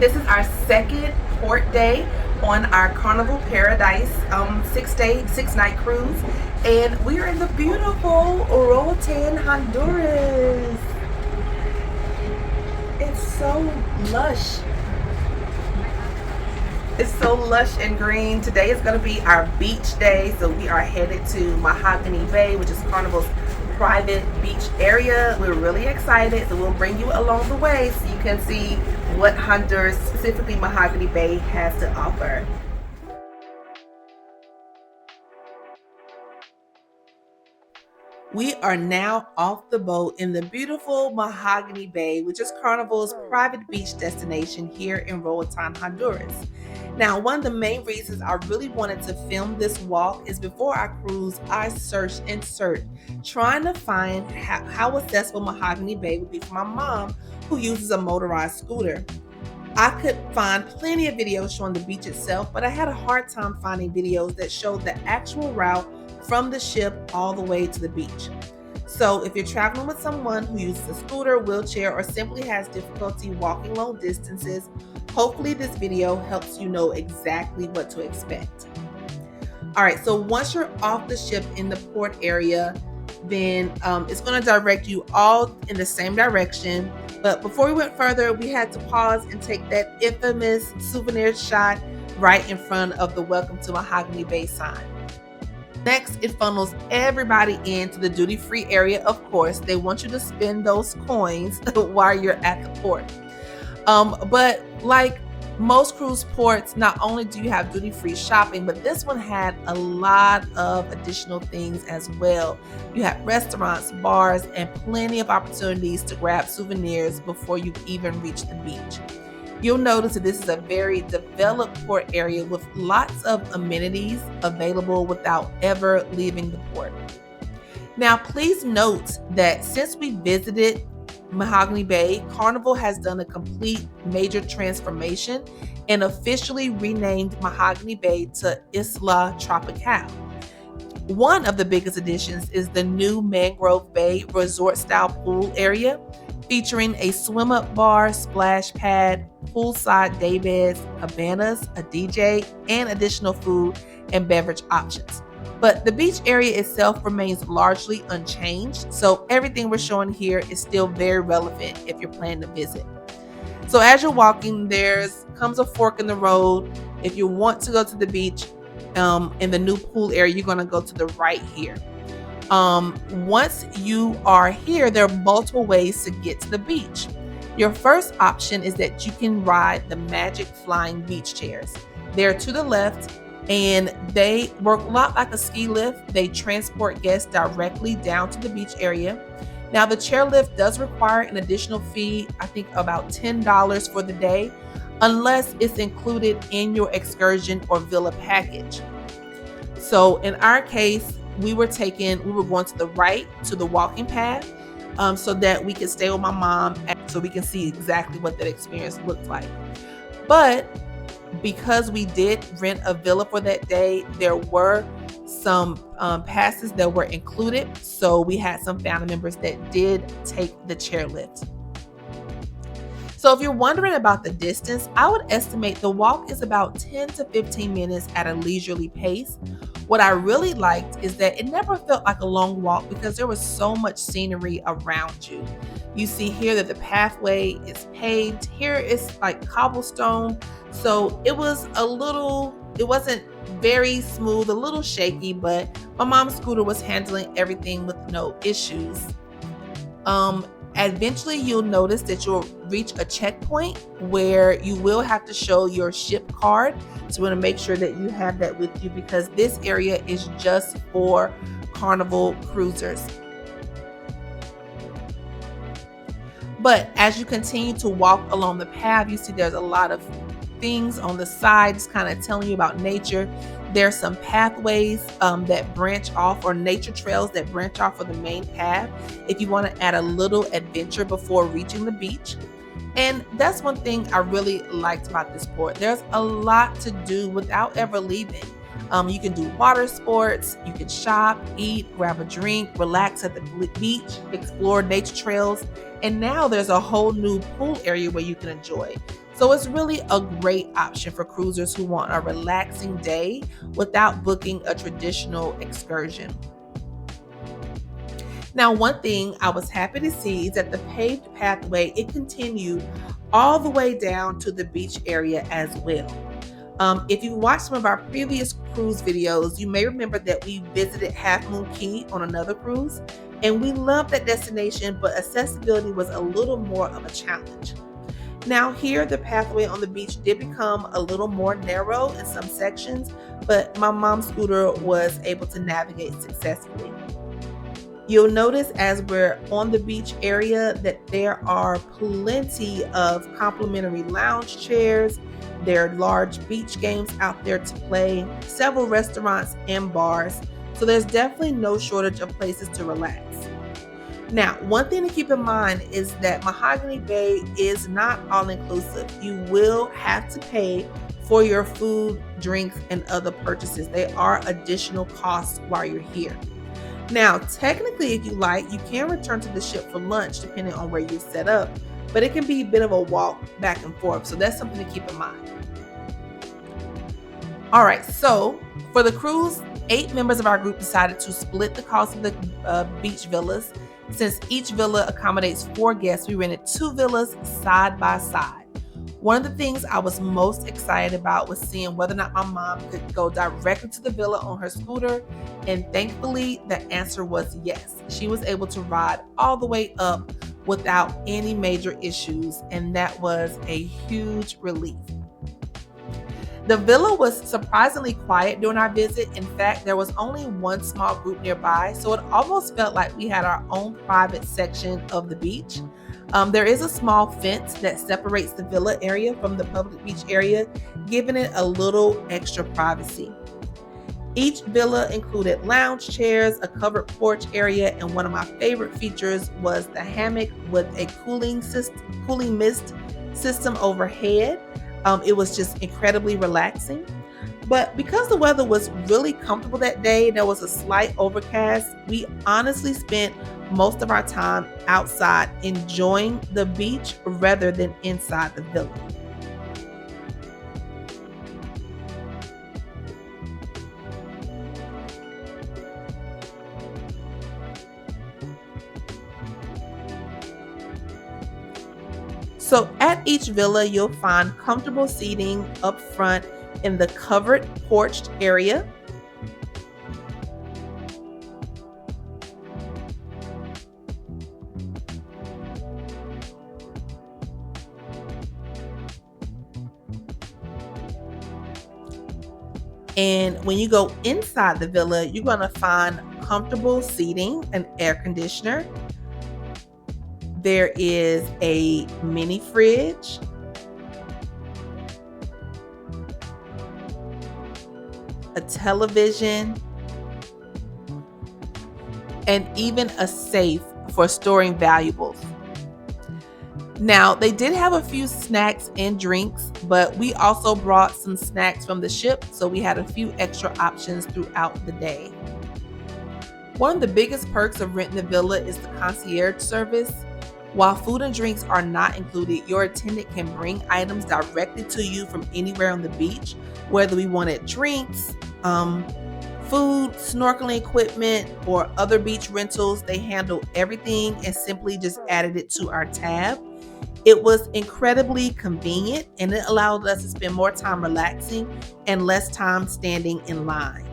This is our second port day on our Carnival Paradise 6-night cruise, and we are in the beautiful Roatan, Honduras. It's so lush. It's so lush and green. Today is going to be our beach day, so we are headed to Mahogany Bay, which is Carnival's private beach area. We're really excited, so we'll bring you along the way so you can see what Honduras, specifically Mahogany Bay, has to offer. We are now off the boat in the beautiful Mahogany Bay, which is Carnival's private beach destination here in Roatan, Honduras. Now, one of the main reasons I really wanted to film this walk is before our cruise, I searched, trying to find how accessible Mahogany Bay would be for my mom, who uses a motorized scooter. I could find plenty of videos showing the beach itself, but I had a hard time finding videos that showed the actual route from the ship all the way to the beach. So if you're traveling with someone who uses a scooter, wheelchair, or simply has difficulty walking long distances, hopefully this video helps you know exactly what to expect. All right, so once you're off the ship in the port area, then it's going to direct you all in the same direction. But before we went further, we had to pause and take that infamous souvenir shot right in front of the Welcome to Mahogany Bay sign. Next, it funnels everybody into the duty-free area. Of course, they want you to spend those coins while you're at the port. But like most cruise ports, not only do you have duty-free shopping, but this one had a lot of additional things as well. You had restaurants, bars, and plenty of opportunities to grab souvenirs before you even reach the beach. You'll notice that this is a very developed port area with lots of amenities available without ever leaving the port. Now, please note that since we visited Mahogany Bay, Carnival has done a complete major transformation and officially renamed Mahogany Bay to Isla Tropicale. One of the biggest additions is the new Mangrove Bay resort-style pool area, featuring a swim-up bar, splash pad, poolside day beds, cabanas, a DJ, and additional food and beverage options. But the beach area itself remains largely unchanged, so everything we're showing here is still very relevant if you're planning to visit. So as you're walking, comes a fork in the road. If you want to go to the beach in the new pool area, you're going to go to the right here. Once you are here, there are multiple ways to get to the beach. Your first option is that you can ride the magic flying beach chairs. They're to the left, and they work a lot like a ski lift. They transport guests directly down to the beach area. Now, the chairlift does require an additional fee, I think about $10 for the day, unless it's included in your excursion or villa package. So in our case, we were going to the right to the walking path so that we could stay with my mom so we can see exactly what that experience looked like. But because we did rent a villa for that day, there were some passes that were included. So we had some family members that did take the chairlift. So if you're wondering about the distance, I would estimate the walk is about 10 to 15 minutes at a leisurely pace. What I really liked is that it never felt like a long walk because there was so much scenery around you. You see here that the pathway is paved. Here it's like cobblestone. So it wasn't very smooth, a little shaky, but my mom's scooter was handling everything with no issues. Eventually, you'll notice that you'll reach a checkpoint where you will have to show your ship card. So you want to make sure that you have that with you because this area is just for Carnival cruisers. But as you continue to walk along the path, you see there's a lot of things on the sides kind of telling you about nature. There's some pathways that branch off, or nature trails that branch off of the main path if you want to add a little adventure before reaching the beach. And that's one thing I really liked about this port. There's a lot to do without ever leaving. You can do water sports, you can shop, eat, grab a drink, relax at the beach, explore nature trails, and now there's a whole new pool area where you can enjoy. So it's really a great option for cruisers who want a relaxing day without booking a traditional excursion. Now, one thing I was happy to see is that the paved pathway, it continued all the way down to the beach area as well. If you watched some of our previous cruise videos, you may remember that we visited Half Moon Cay on another cruise, and we loved that destination, but accessibility was a little more of a challenge. Now here, the pathway on the beach did become a little more narrow in some sections, but my mom's scooter was able to navigate successfully. You'll notice as we're on the beach area that there are plenty of complimentary lounge chairs. There are large beach games out there to play, several restaurants and bars. So there's definitely no shortage of places to relax. Now, one thing to keep in mind is that Mahogany Bay is not all inclusive. You will have to pay for your food, drinks, and other purchases. There are additional costs while you're here. Now, technically, if you like, you can return to the ship for lunch depending on where you're set up, but it can be a bit of a walk back and forth. So that's something to keep in mind. All right, so for the cruise, 8 members of our group decided to split the cost of the beach villas. Since each villa accommodates 4 guests, we rented 2 villas side by side. One of the things I was most excited about was seeing whether or not my mom could go directly to the villa on her scooter, and thankfully the answer was yes. She was able to ride all the way up without any major issues, and that was a huge relief. The villa was surprisingly quiet during our visit. In fact, there was only one small group nearby, so it almost felt like we had our own private section of the beach. There is a small fence that separates the villa area from the public beach area, giving it a little extra privacy. Each villa included lounge chairs, a covered porch area, and one of my favorite features was the hammock with a cooling mist system overhead. It was just incredibly relaxing. But because the weather was really comfortable that day, there was a slight overcast, we honestly spent most of our time outside enjoying the beach rather than inside the villa. So at each villa, you'll find comfortable seating up front in the covered porched area. And when you go inside the villa, you're going to find comfortable seating, an air conditioner. There is a mini fridge, a television, and even a safe for storing valuables. Now, they did have a few snacks and drinks, but we also brought some snacks from the ship, so we had a few extra options throughout the day. One of the biggest perks of renting the villa is the concierge service. While food and drinks are not included, your attendant can bring items directly to you from anywhere on the beach, whether we wanted drinks, food, snorkeling equipment, or other beach rentals. They handled everything and simply just added it to our tab. It was incredibly convenient, and it allowed us to spend more time relaxing and less time standing in line.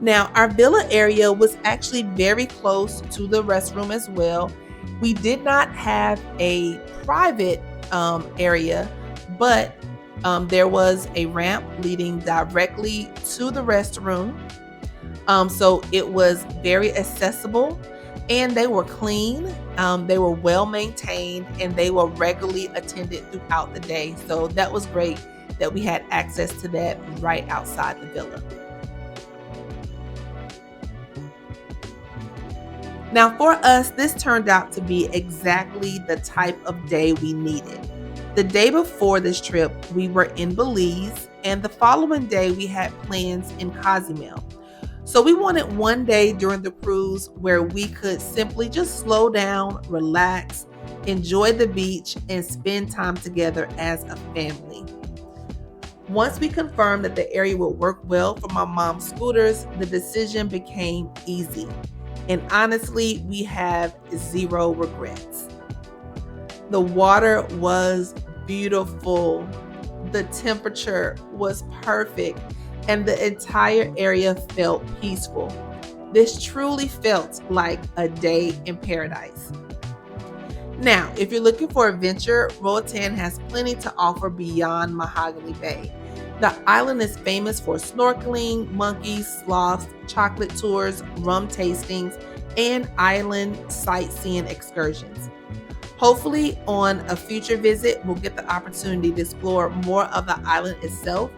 Now, our villa area was actually very close to the restroom as well. We did not have a private area, but there was a ramp leading directly to the restroom. So it was very accessible, and they were clean. They were well maintained and they were regularly attended throughout the day. So that was great that we had access to that right outside the villa. Now for us, this turned out to be exactly the type of day we needed. The day before this trip, we were in Belize, and the following day we had plans in Cozumel. So we wanted one day during the cruise where we could simply just slow down, relax, enjoy the beach, and spend time together as a family. Once we confirmed that the area would work well for my mom's scooters, the decision became easy. And honestly, we have zero regrets. The water was beautiful. The temperature was perfect, and the entire area felt peaceful. This truly felt like a day in paradise. Now, if you're looking for adventure, Roatan has plenty to offer beyond Mahogany Bay. The island is famous for snorkeling, monkeys, sloths, chocolate tours, rum tastings, and island sightseeing excursions. Hopefully, on a future visit, we'll get the opportunity to explore more of the island itself.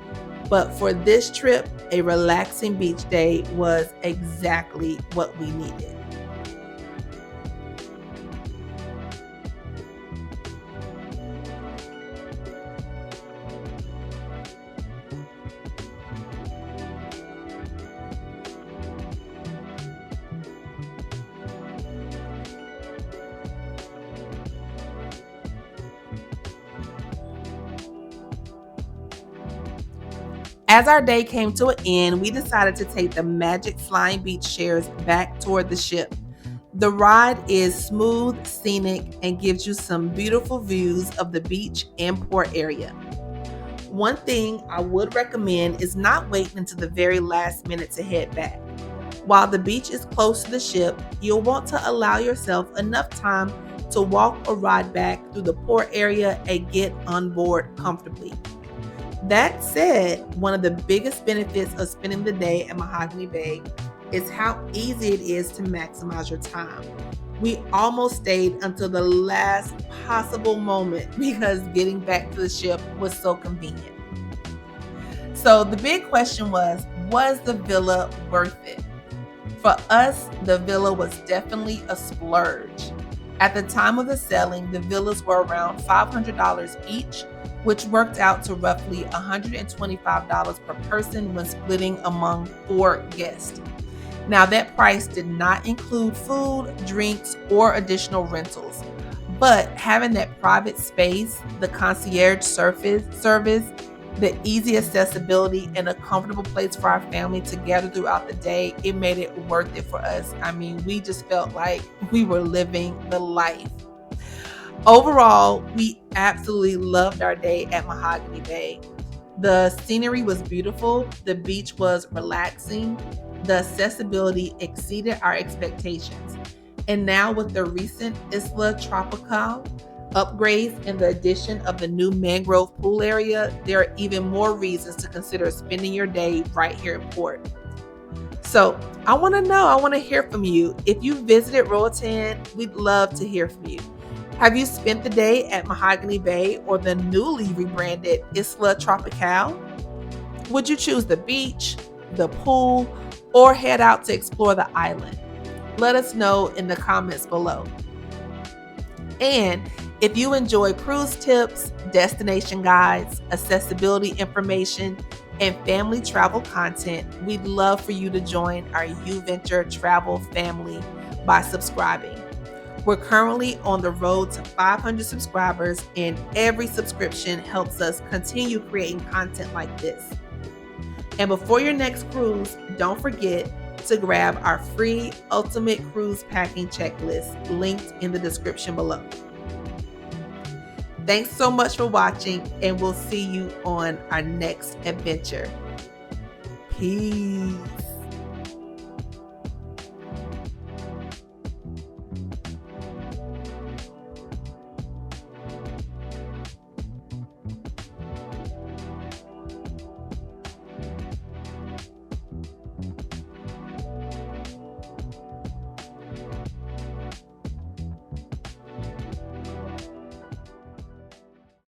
But for this trip, a relaxing beach day was exactly what we needed. As our day came to an end, we decided to take the magic flying beach chairs back toward the ship. The ride is smooth, scenic, and gives you some beautiful views of the beach and port area. One thing I would recommend is not waiting until the very last minute to head back. While the beach is close to the ship, you'll want to allow yourself enough time to walk or ride back through the port area and get on board comfortably. That said, one of the biggest benefits of spending the day at Mahogany Bay is how easy it is to maximize your time. We almost stayed until the last possible moment because getting back to the ship was so convenient. So the big question was the villa worth it? For us, the villa was definitely a splurge. At the time of the selling, the villas were around $500 each, which worked out to roughly $125 per person when splitting among 4 guests. Now, that price did not include food, drinks, or additional rentals, but having that private space, the concierge service, the easy accessibility, and a comfortable place for our family to gather throughout the day, it made it worth it for us. I mean, we just felt like we were living the life. Overall, we absolutely loved our day at Mahogany Bay. The scenery was beautiful, the beach was relaxing, the accessibility exceeded our expectations. And now with the recent Isla Tropicale upgrades and the addition of the new mangrove pool area, there are even more reasons to consider spending your day right here in port. So I want to hear from you. If you visited Roatan, we'd love to hear from you. Have you spent the day at Mahogany Bay or the newly rebranded Isla Tropicale? Would you choose the beach, the pool, or head out to explore the island? Let us know in the comments below. And if you enjoy cruise tips, destination guides, accessibility information, and family travel content, we'd love for you to join our UVenture travel family by subscribing. We're currently on the road to 500 subscribers, and every subscription helps us continue creating content like this. And before your next cruise, don't forget to grab our free Ultimate Cruise Packing Checklist linked in the description below. Thanks so much for watching, and we'll see you on our next adventure. Peace.